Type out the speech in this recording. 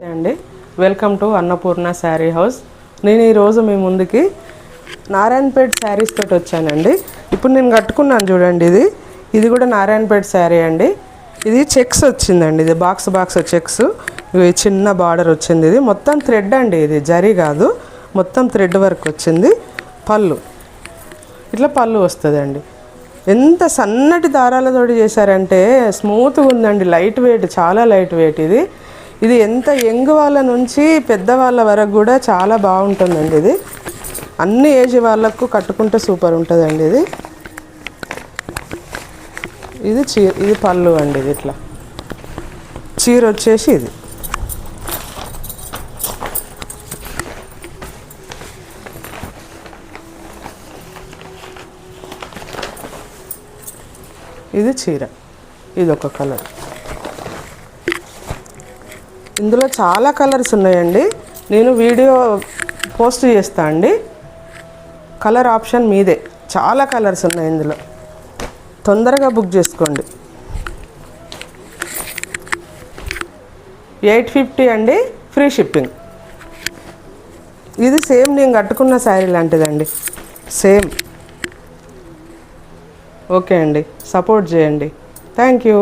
అండి welcome to Annapurna sari house. నేను ఈరోజు మీ ముందుకి నారాయణపేట్ శారీస్ తోటి వచ్చానండి. ఇప్పుడు నేను కట్టుకున్నాను చూడండి, ఇది కూడా నారాయణపేట్ శారీ అండి. ఇది చెక్స్ వచ్చిందండి, ఇది బాక్స్ చెక్స్, ఇవి చిన్న బార్డర్ వచ్చింది. ఇది మొత్తం థ్రెడ్ అండి, ఇది జరీ కాదు, మొత్తం థ్రెడ్ వర్క్ వచ్చింది. పళ్ళు ఇట్లా పళ్ళు వస్తుందండి. ఎంత సన్నటి దారాలతోటి చేశారంటే స్మూత్గా ఉందండి, లైట్ వెయిట్, చాలా లైట్ వెయిట్. ఇది ఎంత యంగ్ వాళ్ళ నుంచి పెద్దవాళ్ళ వరకు కూడా చాలా బాగుంటుందండి. ఇది అన్ని ఏజ్ వాళ్ళకు కట్టుకుంటే సూపర్ ఉంటుందండి. ఇది పళ్ళు అండి. ఇది ఇట్లా చీర వచ్చేసి ఇది చీర, ఇది ఒక కలర్. ఇందులో చాలా కలర్స్ ఉన్నాయండి, నేను వీడియో పోస్ట్ చేస్తా అండి. కలర్ ఆప్షన్ మీదే, చాలా కలర్స్ ఉన్నాయి ఇందులో, తొందరగా బుక్ చేసుకోండి. 850 అండి, ఫ్రీ షిప్పింగ్. ఇది సేమ్ నేను కట్టుకున్న శారీ లాంటిదండి, సేమ్. ఓకే అండి, సపోర్ట్ చేయండి. Thank you.